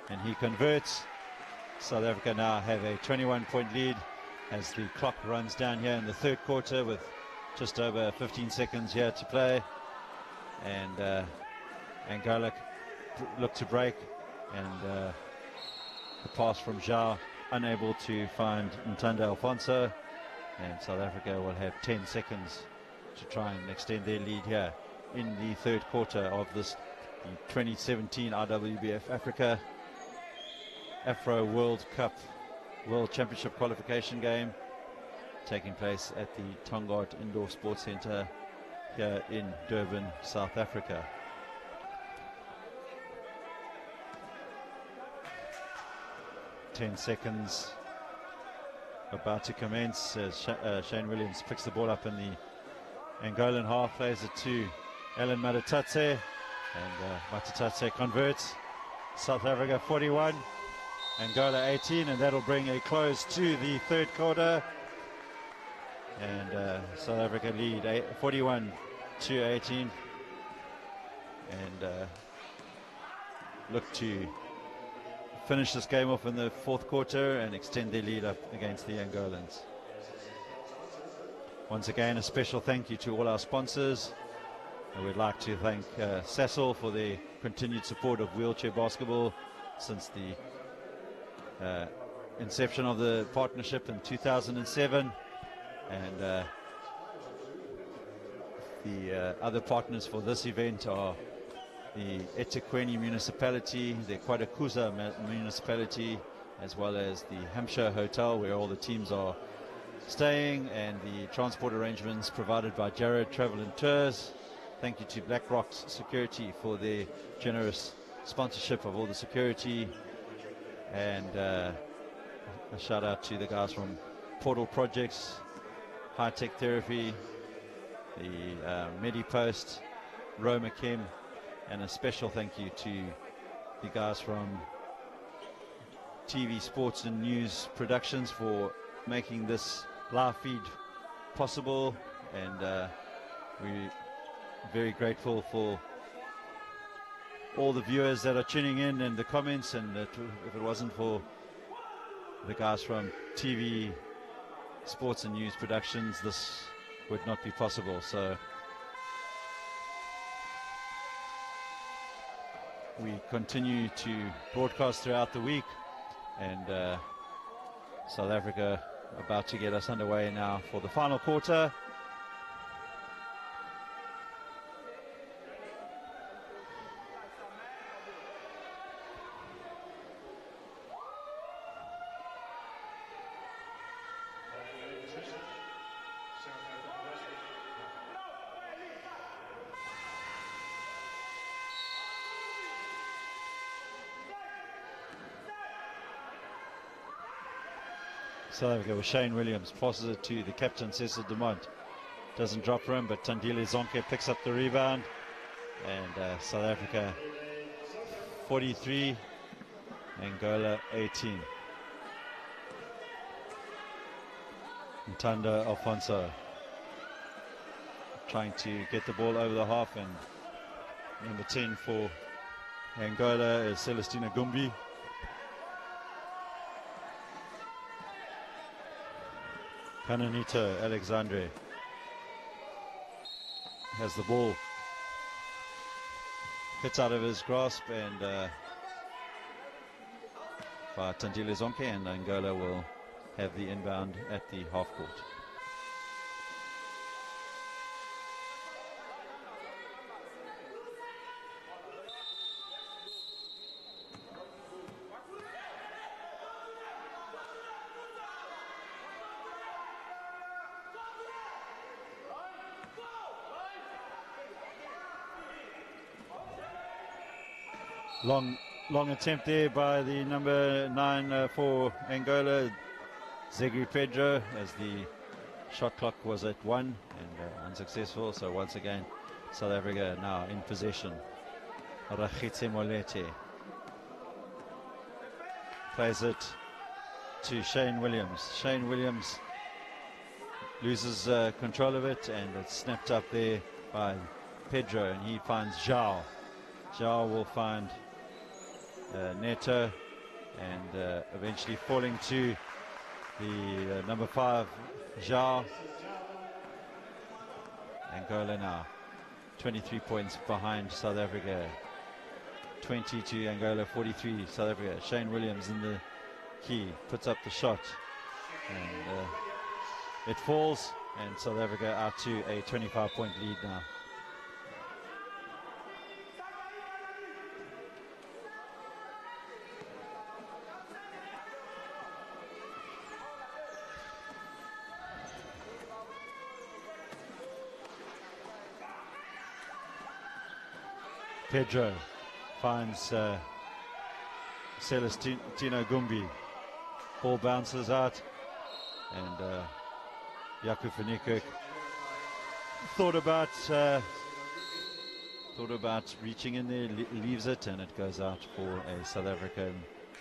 and he converts. South Africa now have a 21-point lead as the clock runs down here in the third quarter with just over 15 seconds here to play, and Angola look to break, and the pass from Zhao unable to find Ntanda Alfonso, and South Africa will have 10 seconds to try and extend their lead here in the third quarter of this 2017 IWBF Africa Afro World Cup World Championship qualification game taking place at the Tongaat Indoor Sports Centre here in Durban, South Africa. Ten seconds about to commence as Shane Williams picks the ball up in the Angolan half, plays it to Alan Matatatse, and Matatatse converts. South Africa 41, Angola 18, and that'll bring a close to the third quarter. And South Africa lead 41-18, and look to finish this game off in the fourth quarter and extend their lead up against the Angolans. Once again, a special thank you to all our sponsors. And we'd like to thank Cecil for their continued support of wheelchair basketball since the inception of the partnership in 2007. And the other partners for this event are the eThekwini municipality, the Kwadakuza municipality, as well as the Hampshire Hotel, where all the teams are staying, and the transport arrangements provided by Jared Travel and Tours. Thank you to BlackRock Security for their generous sponsorship of all the security, and a shout out to the guys from Portal Projects, High Tech Therapy, the MediPost, Roma Chem, and a special thank you to the guys from TV Sports and News Productions for making this live feed possible, and we're very grateful for all the viewers that are tuning in and the comments, and if it wasn't for the guys from TV Sports and News Productions, this would not be possible. So we continue to broadcast throughout the week, and South Africa about to get us underway now for the final quarter. South Africa with Shane Williams, passes it to the captain Cecil Dumont. Doesn't drop for him, but Tandile Zonke picks up the rebound. And South Africa 43, Angola 18. Ntanda Alfonso trying to get the ball over the half, and number 10 for Angola is Celestina Gumbi. Kananito Alexandre has the ball, hits out of his grasp, and by Tandile Zonke, and Angola will have the inbound at the half court. Long attempt there by the number 9 for Angola, Zegri Pedro, as the shot clock was at 1 and unsuccessful. So once again, South Africa now in possession. Rachitse Molete plays it to Shane Williams. Shane Williams loses control of it, and it's snapped up there by Pedro, and he finds Zhao. Zhao will find Neto, and eventually falling to the number 5, Zhao. Angola now 23 points behind South Africa. 20 to Angola, 43 South Africa. Shane Williams in the key, puts up the shot, and it falls, and South Africa out to a 25-point lead now. Pedro finds Celestino Gumbi. Ball bounces out, and Jaco van Niekerk thought about reaching in there, leaves it, and it goes out for a South African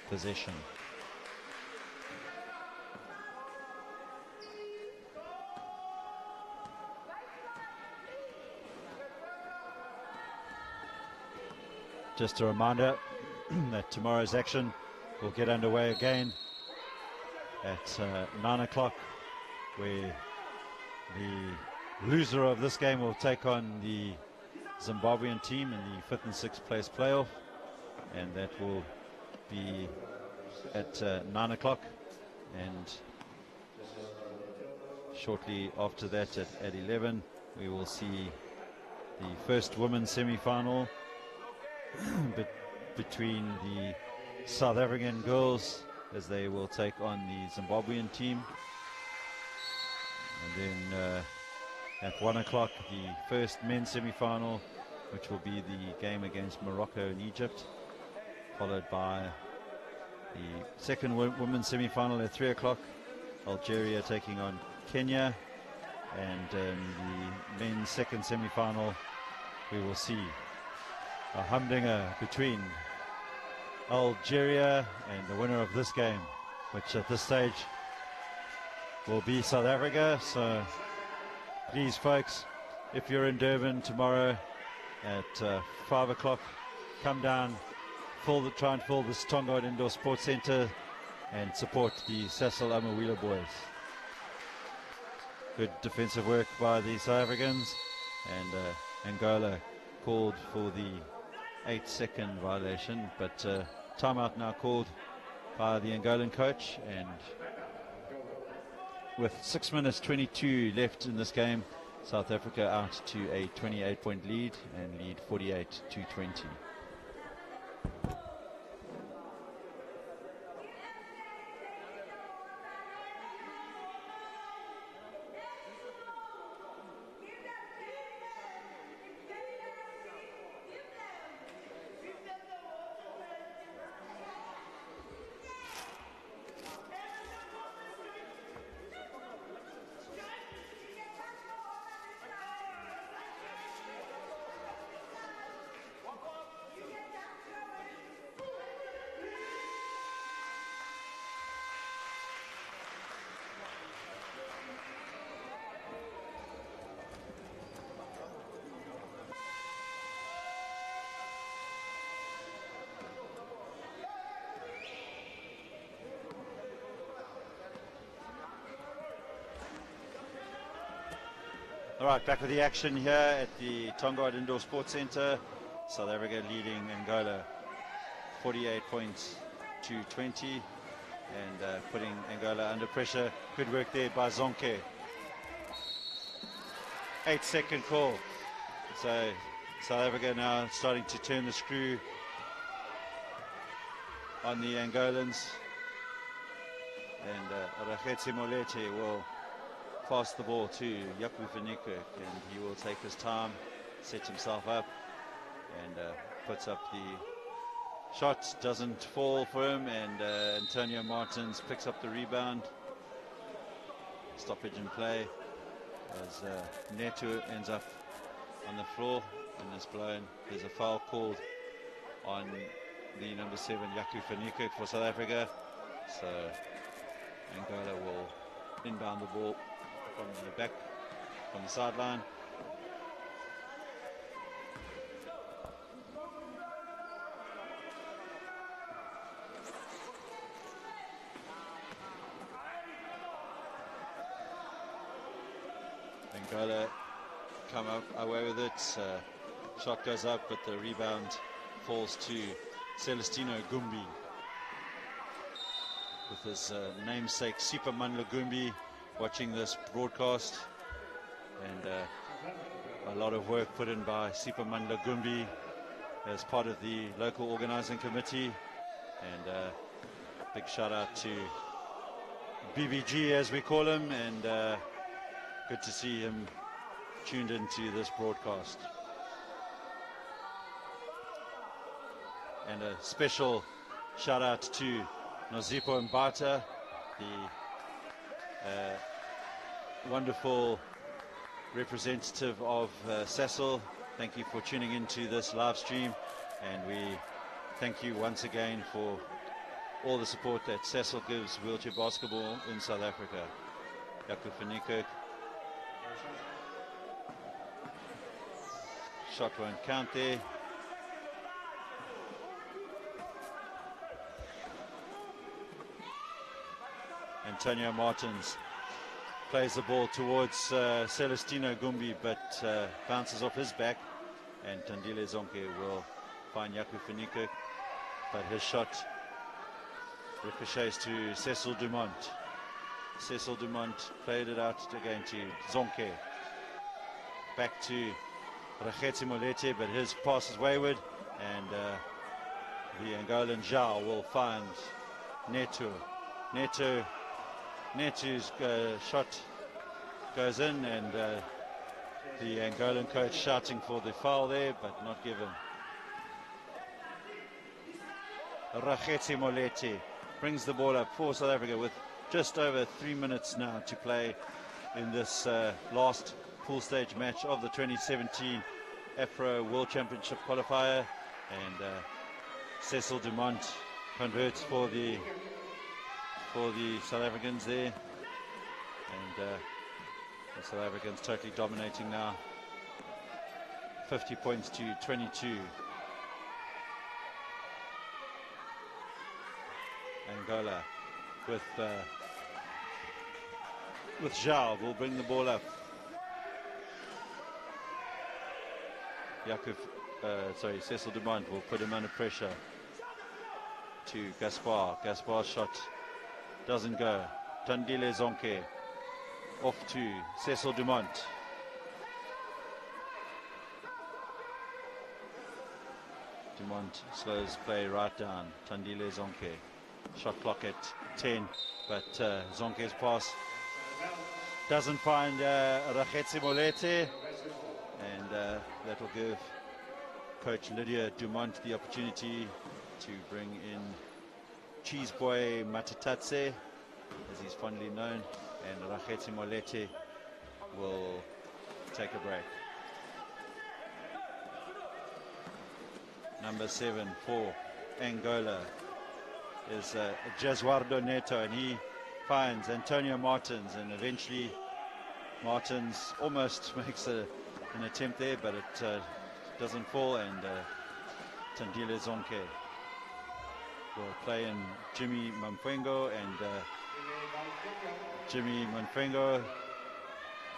possession. Just a reminder that tomorrow's action will get underway again at 9 o'clock, where the loser of this game will take on the Zimbabwean team in the 5th and 6th place playoff, and that will be at 9 o'clock, and shortly after that at 11 we will see the first women's semi-final between the South African girls, as they will take on the Zimbabwean team. And then at 1 o'clock, the first men's semi-final, which will be the game against Morocco and Egypt, followed by the second women's semi-final at 3 o'clock, Algeria taking on Kenya. And in the men's second semi-final, we will see a humdinger between Algeria and the winner of this game, which at this stage will be South Africa. So please, folks, if you're in Durban tomorrow at 5 o'clock, come down, try and fill this Tongaat Indoor Sports Centre and support the Cecil Amawila boys. Good defensive work by the South Africans, and Angola called for the 8-second violation, but timeout now called by the Angolan coach, and with 6 minutes 22 left in this game, South Africa out to a 28-point lead and lead 48-20. All right, back with the action here at the Tongaat Indoor Sports Centre. South Africa leading Angola 48 points to 20, and putting Angola under pressure. Good work there by Zonke. 8-second call. So South Africa now starting to turn the screw on the Angolans. And Rakhetsi Molete will pass the ball to Jaco van Niekerk, and he will take his time, sets himself up, and puts up the shot. Doesn't fall for him, and Antonio Martins picks up the rebound. Stoppage in play as Neto ends up on the floor and is blown. There's a foul called on the number 7, Jaco van Niekerk, for South Africa. So Angola will inbound the ball from the back, from the sideline. Angola come up away with it. Shot goes up, but the rebound falls to Celestino Gumbi, with his namesake Superman Lagumbi watching this broadcast, and a lot of work put in by Superman Lagumbi as part of the local organizing committee, and big shout out to BBG, as we call him, and good to see him tuned into this broadcast. And a special shout out to Nozipho Mbata, the Wonderful representative of Cecil. Thank you for tuning into this live stream, and we thank you once again for all the support that Cecil gives wheelchair basketball in South Africa. Jaco van Niekerk. Shot won't count there. Antonio Martins plays the ball towards Celestino Gumbi, but bounces off his back, and Tandile Zonke will find Jaco van Niekerk, but his shot ricochets to Cecil Dumont. Cecil Dumont played it out again to Zonke. Back to Rakhetsi Molete, but his pass is wayward, and the Angolan Zhao will find Neto. Neto's shot goes in, and the Angolan coach shouting for the foul there, but not given. Rakhetsi Molete brings the ball up for South Africa with just over 3 minutes now to play in this last pool stage match of the 2017 Afro World Championship qualifier, and Cecil Dumont converts for the South Africans there, and the South Africans totally dominating now, 50 points to 22. Angola with Zhao will bring the ball up. Cecil Dumont will put him under pressure to Gaspar. Gaspar's shot doesn't go. Tandile Zonke off to Cecil Dumont. Dumont slows play right down. Tandile Zonke. Shot clock at 10, but Zonke's pass doesn't find Rakhetsi Molete, and that will give Coach Lydia Dumont the opportunity to bring in Cheese Boy Matatatse, as he's fondly known, and Rakhetsi Molete will take a break. Number 7 for Angola is Jesuardo Neto, and he finds Antonio Martins, and eventually Martins almost makes an attempt there, but it doesn't fall, and Tandile Zonke will play in Jimmy Mamfengo, and Jimmy Mamfengo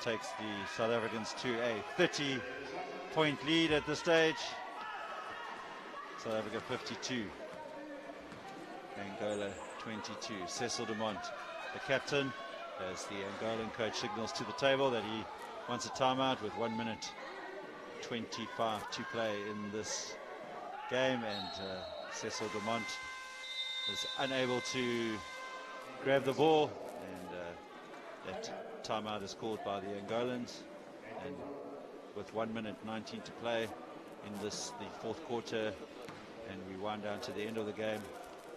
takes the South Africans to a 30-point lead at this stage. South Africa 52, Angola 22. Cecil Dumont, the captain, as the Angolan coach signals to the table that he wants a timeout with 1 minute 25 to play in this game, and Cecil Dumont is unable to grab the ball, and that timeout is called by the Angolans, and with 1 minute 19 to play in the fourth quarter, and we wind down to the end of the game,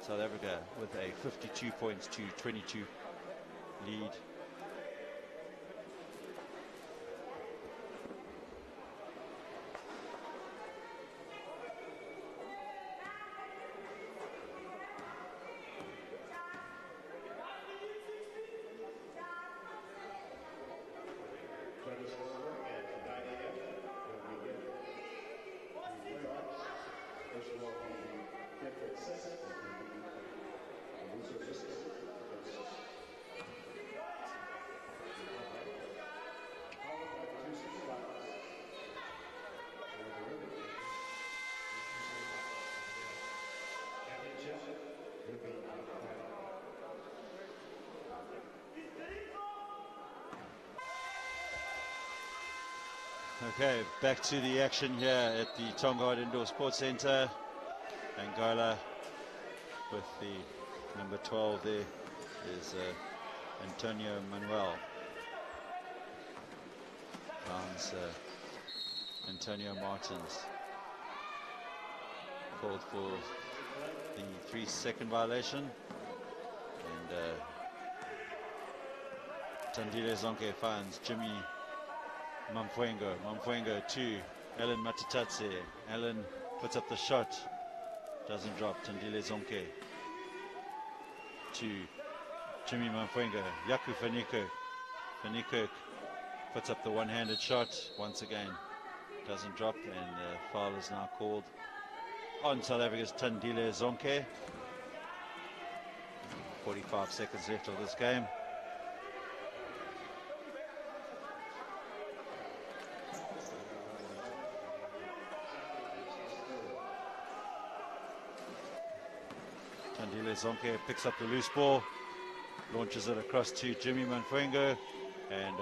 South Africa with a 52 points to 22 lead. Okay, back to the action here at the Tongaat Indoor Sports Centre. Angola with the number 12 there is Antonio Manuel. Finds Antonio Martins. Called for the 3-second violation. And Tandile Zonke finds Jimmy Mamfuengo. Mamfuengo to Alan Matatatse. Alan puts up the shot. Doesn't drop. Tandile Zonke to Jimmy Mamfuengo. Yaku Fanikirk. Fanikirk puts up the one-handed shot. Once again, doesn't drop, and the foul is now called on South Africa's Tandile Zonke. 45 seconds left of this game. Tandile Zonke picks up the loose ball, launches it across to Jimmy Mamfuengo, and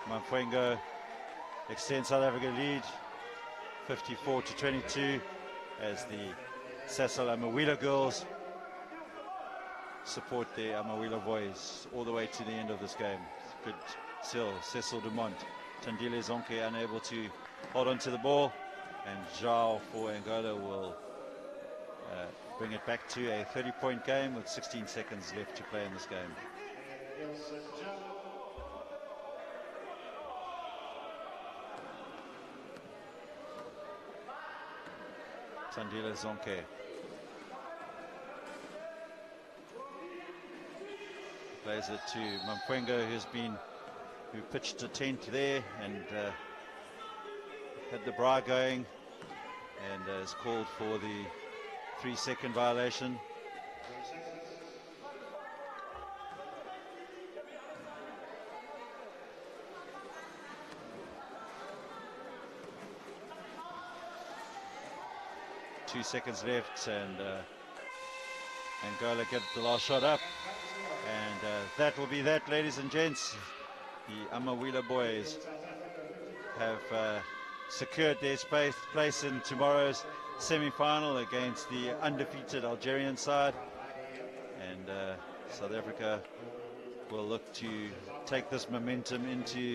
Mamfuengo extends South Africa lead 54-22 as the Sasol Amawila girls support their Amawila boys all the way to the end of this game. Good still, Cecil Dumont. Tandile Zonke unable to hold on to the ball, and Zhao for Angola will bring it back to a 30-point game with 16 seconds left to play in this game. Tandile Zonke plays it to Mamfuengo, who pitched a tent there and had the bra going, and is called for the 3-second violation. Two seconds left, and Angola get the last shot up, and that will be that, ladies and gents. The Amawila boys have secured their place in tomorrow's semi-final against the undefeated Algerian side, and South Africa will look to take this momentum into